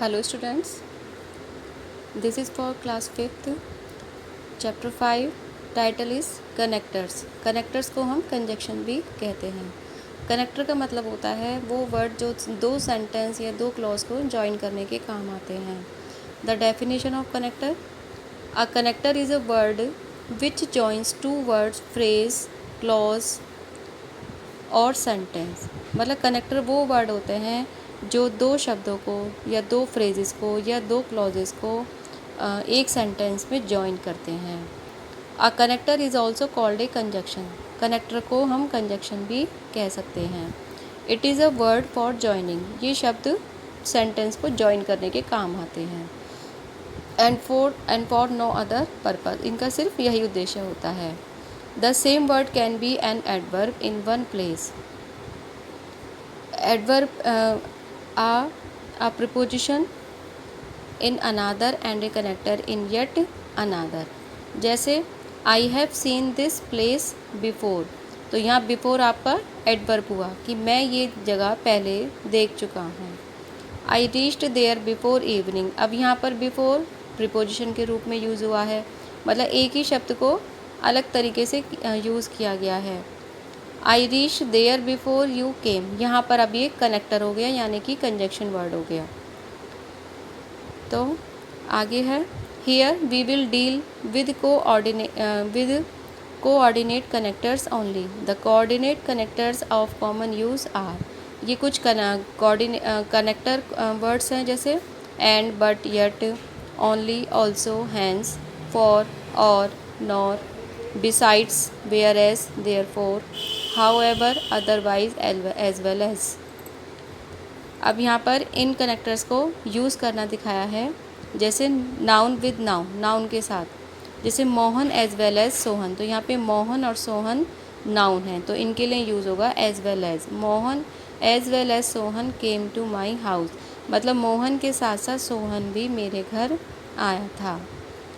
Hello students, this is for class 5th, chapter 5, title is connectors. Connectors को हम conjunction भी कहते हैं. कनेक्टर का मतलब होता है वो वर्ड जो दो सेंटेंस या दो क्लॉज को ज्वाइन करने के काम आते हैं. The definition of connector: a connector is a word which joins two words, phrase, clause और सेंटेंस. मतलब कनेक्टर वो वर्ड होते हैं जो दो शब्दों को या दो फ्रेजेस को या दो क्लॉजेस को एक सेंटेंस में जॉइन करते हैं. A connector is also called a conjunction. Connector को हम कंजक्शन भी कह सकते हैं. It is a word for joining. ये शब्द सेंटेंस को जॉइन करने के काम आते हैं. And for no other purpose. इनका सिर्फ यही उद्देश्य होता है. The same word can be an adverb in one place. Adverb a preposition in another and a connector in yet another. जैसे I have seen this place before. तो यहाँ before आपका adverb हुआ कि मैं ये जगह पहले देख चुका हूँ. I reached there before evening. अब यहाँ पर before preposition के रूप में यूज़ हुआ है. मतलब एक ही शब्द को अलग तरीके से यूज़ किया गया है. I reach there before you came. यहाँ पर अब ये कनेक्टर हो गया यानी कि कंजक्शन वर्ड हो गया. तो आगे है here we will deal with coordinate connectors only. The coordinate connectors of common use are. ये कुछ कनेक्टर वर्ड्स हैं जैसे and, but, yet, only, also, hence, for, और, nor, besides, whereas, therefore, however, otherwise, as well as. अब यहाँ पर इन connectors को use करना दिखाया है जैसे नाउन विद नाउन, नाउन के साथ. जैसे Mohan as well as Sohan. तो यहाँ पे मोहन और सोहन नाउन है तो इनके लिए यूज़ होगा as well as. Mohan as well as Sohan came to my house. मतलब मोहन के साथ साथ सोहन भी मेरे घर आया था.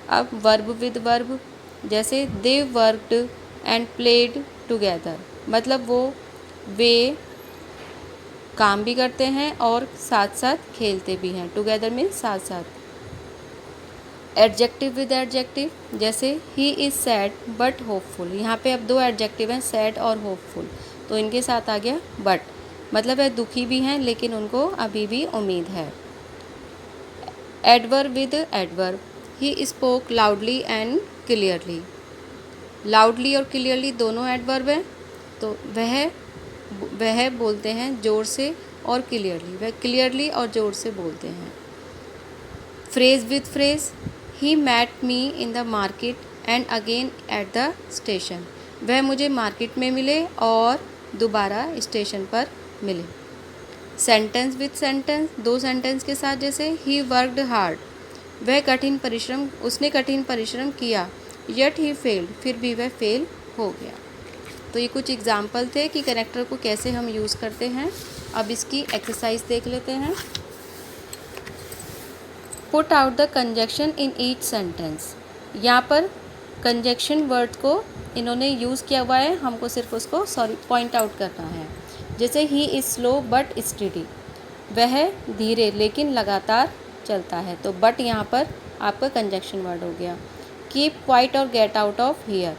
अब वर्ब विद वर्ब. जैसे they worked and played together. मतलब वे काम भी करते हैं और साथ साथ खेलते भी हैं. टुगेदर में साथ साथ. Adjective with adjective. जैसे he is sad but hopeful. यहाँ पे अब दो एडजेक्टिव हैं, सैड और होपफुल. तो इनके साथ आ गया बट. मतलब वह दुखी भी हैं लेकिन उनको अभी भी उम्मीद है. Adverb with adverb. He spoke loudly and clearly. Loudly और क्लियरली दोनों एडवर्ब हैं तो वह बोलते हैं ज़ोर से और क्लियरली. वह क्लियरली और ज़ोर से बोलते हैं. Phrase with phrase. He met me in the market and again at the station. वह मुझे मार्केट में मिले और दोबारा स्टेशन पर मिले. Sentence with sentence. दो सेंटेंस के साथ जैसे ही वर्कड हार्ड. उसने कठिन परिश्रम किया. Yet he failed. फिर भी वह फेल हो गया. तो ये कुछ एग्जाम्पल थे कि कनेक्टर को कैसे हम यूज़ करते हैं. अब इसकी एक्सरसाइज देख लेते हैं. Put out the conjunction in each sentence. यहाँ पर कंजक्शन वर्ड को इन्होंने यूज़ किया हुआ है, हमको सिर्फ उसको पॉइंट आउट करना है. जैसे he is slow but study. वह धीरे लेकिन लगातार चलता है. तो बट यहाँ पर आपका कंजक्शन वर्ड हो गया. कीप क्वाइट और गेट आउट ऑफ हियर.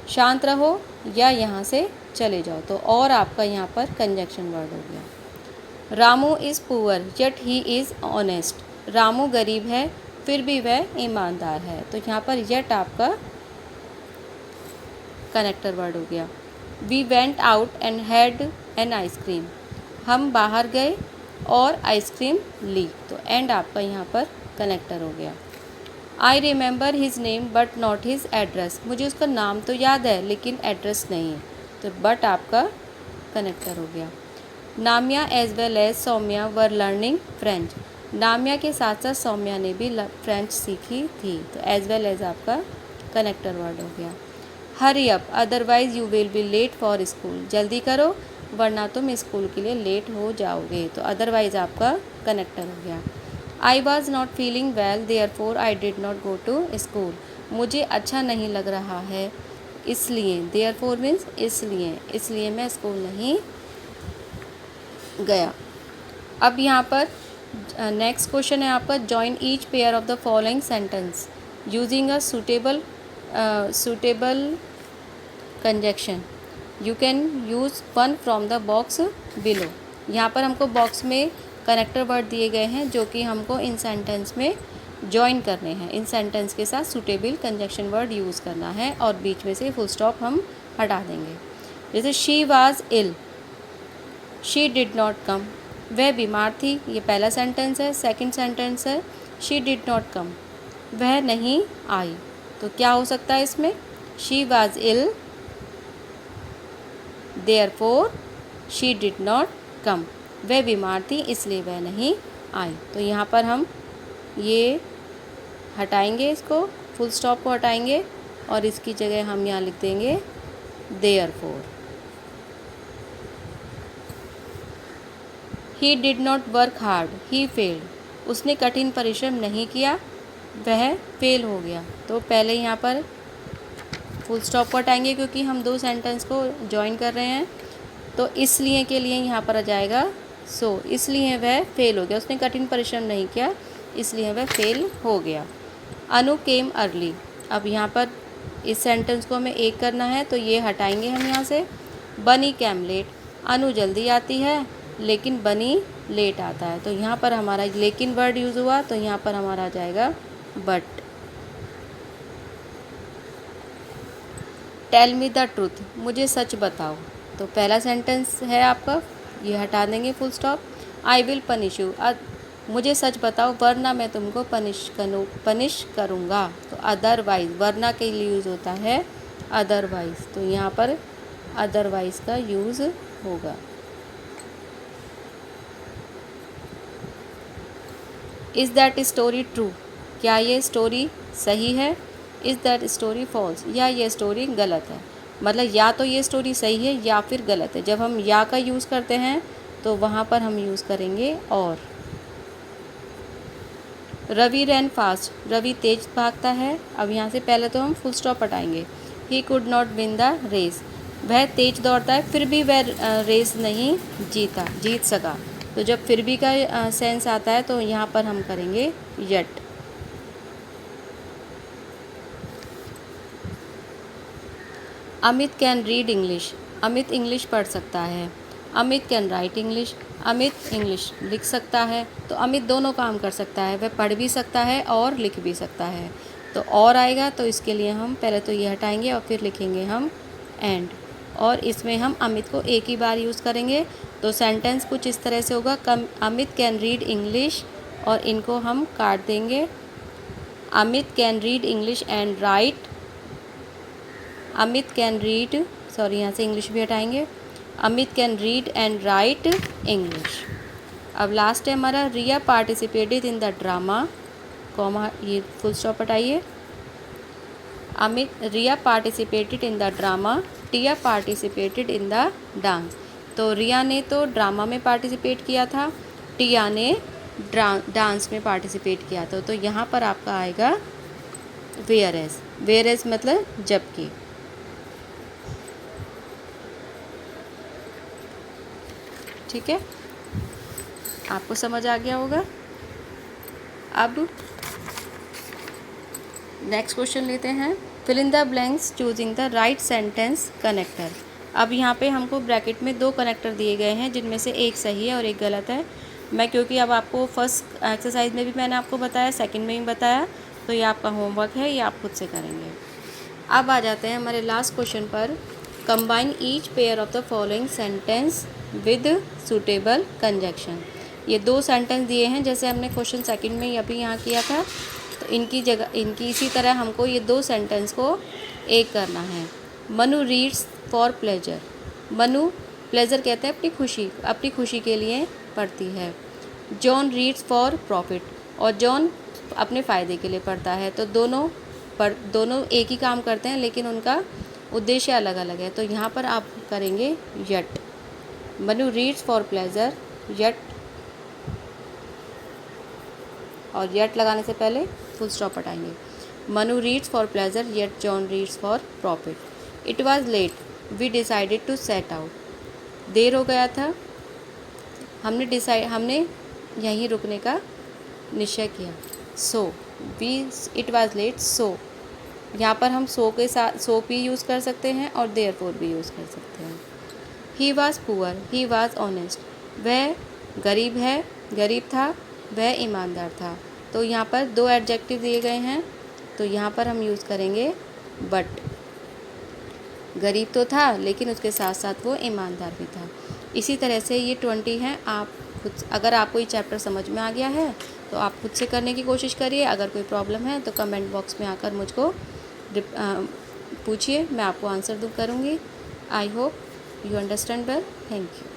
शांत रहो या यहाँ से चले जाओ. तो और आपका यहाँ पर कंजक्शन वर्ड हो गया. Ramu is poor yet he is honest. Ramu गरीब है फिर भी वह ईमानदार है. तो यहाँ पर यट आपका कनेक्टर वर्ड हो गया. We went out and had an ice cream. हम बाहर गए और आइसक्रीम ली. तो एंड आपका यहाँ पर कनेक्टर हो गया. I remember his name but not his address. मुझे उसका नाम तो याद है लेकिन एड्रेस नहीं है. तो बट आपका कनेक्टर हो गया. Namia as well as Saumya were learning French. Namia के साथ साथ सौम्या ने भी फ्रेंच सीखी थी. तो एज वेल एज आपका कनेक्टर वर्ड हो गया. Hurry up otherwise you will be late for school. जल्दी करो वरना तुम स्कूल के लिए लेट हो जाओगे. तो अदरवाइज आपका कनेक्टर हो गया. I was not feeling well therefore I did not go to school. मुझे अच्छा नहीं लग रहा है इसलिए. देयरफॉर मीन्स इसलिए मैं स्कूल नहीं गया. अब यहाँ पर नेक्स्ट क्वेश्चन है आपका, join each pair of the following sentence using a suitable conjunction. You can use one from the box below. यहाँ पर हमको बॉक्स में कनेक्टर वर्ड दिए गए हैं जो कि हमको इन सेंटेंस में जॉइन करने हैं। इन सेंटेंस के साथ सुटेबल कंजक्शन वर्ड यूज़ करना है और बीच में से फुल स्टॉप हम हटा देंगे। जैसे she was ill, she did not come, वह बीमार थी, ये पहला सेंटेंस है। सेकंड सेंटेंस है शी डिड नॉट कम, वह नहीं आई। तो क्या हो सकता है इसमें, she was ill therefore she did not come, वह बीमार थी इसलिए वह नहीं आई। तो यहाँ पर हम ये हटाएंगे, इसको फुल स्टॉप को हटाएंगे और इसकी जगह हम यहाँ लिख देंगे therefore. He did not work hard, he failed, उसने कठिन परिश्रम नहीं किया, वह फेल हो गया। तो पहले यहाँ पर फुल स्टॉप को हटाएंगे क्योंकि हम दो सेंटेंस को जॉइन कर रहे हैं। तो इसलिए के लिए यहाँ पर आ जाएगा सो, इसलिए वह फेल हो गया, उसने कठिन परिश्रम नहीं किया इसलिए वह फेल हो गया। अनु केम अर्ली, अब यहाँ पर इस सेंटेंस को हमें एक करना है तो ये हटाएंगे हम यहाँ से। बनी कैम लेट, अनु जल्दी आती है लेकिन बनी लेट आता है। तो यहाँ पर हमारा लेकिन वर्ड यूज़ हुआ तो यहाँ पर हमारा आ जाएगा but. Tell me the truth, मुझे सच बताओ। तो पहला सेंटेंस है आपका, ये हटा देंगे full stop. I will punish you, मुझे सच बताओ वरना मैं तुमको पनिश करूँगा। तो अदरवाइज, वरना के लिए यूज़ होता है अदरवाइज, तो यहाँ पर अदरवाइज का यूज़ होगा। इज़ दैट स्टोरी ट्रू, क्या ये स्टोरी सही है। इज़ दैट स्टोरी फॉल्स, या ये स्टोरी गलत है। मतलब या तो ये स्टोरी सही है या फिर गलत है। जब हम या का यूज़ करते हैं तो वहाँ पर हम यूज़ करेंगे और। रवि रैन फास्ट, रवि तेज भागता है। अब यहाँ से पहले तो हम फुल स्टॉप हटाएंगे। He could not win the race, वह तेज दौड़ता है फिर भी वह रेस नहीं जीत सका। तो जब फिर भी का सेंस आता है तो यहाँ पर हम करेंगे yet. Amit can read English, Amit English पढ़ सकता है। Amit can write English, Amit English लिख सकता है। तो अमित दोनों काम कर सकता है, वह पढ़ भी सकता है और लिख भी सकता है। तो और आएगा तो इसके लिए हम पहले तो ये हटाएंगे और फिर लिखेंगे हम एंड। और इसमें हम अमित को एक ही बार यूज़ करेंगे। तो सेंटेंस कुछ इस तरह से होगा, अमित कैन रीड इंग्लिश, और इनको हम काट देंगे। Amit can read English and write, Amit can read, sorry यहाँ से इंग्लिश भी हटाएंगे। Amit can read and write English. अब लास्ट है हमारा, Riya participated in the drama, comma ये फुल स्टॉप हटाइए। Riya participated in the drama, Tia participated in the dance. तो रिया ने तो ड्रामा में पार्टिसिपेट किया था, टिया ने डांस में पार्टिसिपेट किया था। तो यहाँ पर आपका आएगा वेयरएज। वेयरएज मतलब जबकि। ठीक है, आपको समझ आ गया होगा। अब नेक्स्ट क्वेश्चन लेते हैं, fill in the blanks choosing the right sentence connector. अब यहाँ पे हमको ब्रैकेट में दो कनेक्टर दिए गए हैं जिनमें से एक सही है और एक गलत है। मैं क्योंकि अब आपको फर्स्ट एक्सरसाइज में भी मैंने आपको बताया, सेकंड में भी बताया, तो ये आपका होमवर्क है, ये आप खुद से करेंगे। अब आ जाते हैं हमारे लास्ट क्वेश्चन पर, combine each pair of the following sentence with suitable conjunction. ये दो सेंटेंस दिए हैं जैसे हमने क्वेश्चन सेकंड में अभी यहाँ किया था, तो इनकी जगह इनकी इसी तरह हमको ये दो सेंटेंस को एक करना है। Manu reads for pleasure, Manu pleasure कहते हैं अपनी खुशी के लिए पढ़ती है। जॉन रीड्स फॉर प्रॉफिट, और जॉन अपने फ़ायदे के लिए पढ़ता है। तो दोनों एक ही काम करते हैं लेकिन उनका उद्देश्य अलग अलग है। तो यहाँ पर आप करेंगे yet. Manu reads for pleasure, yet, और यट लगाने से पहले फुल स्टॉप हटाएंगे। Manu reads for pleasure yet John reads for profit. It was late we decided to set out, देर हो गया था, हमने यहीं रुकने का निश्चय किया। So we it was late, so यहाँ पर हम सो के साथ सो भी यूज़ कर सकते हैं और देयरफॉर भी यूज़ कर सकते हैं। He was poor, he was honest, वह गरीब था, वह ईमानदार था। तो यहाँ पर दो एडजेक्टिव दिए गए हैं, तो यहाँ पर हम यूज़ करेंगे बट। गरीब तो था लेकिन उसके साथ साथ वो ईमानदार भी था। इसी तरह से ये 20 हैं। आप खुद, अगर आपको ये चैप्टर समझ में आ गया है तो आप खुद से करने की कोशिश करिए। अगर कोई प्रॉब्लम है तो कमेंट बॉक्स में आकर मुझको पूछिए, मैं आपको आंसर करूँगी। I hope you understand well. Thank you.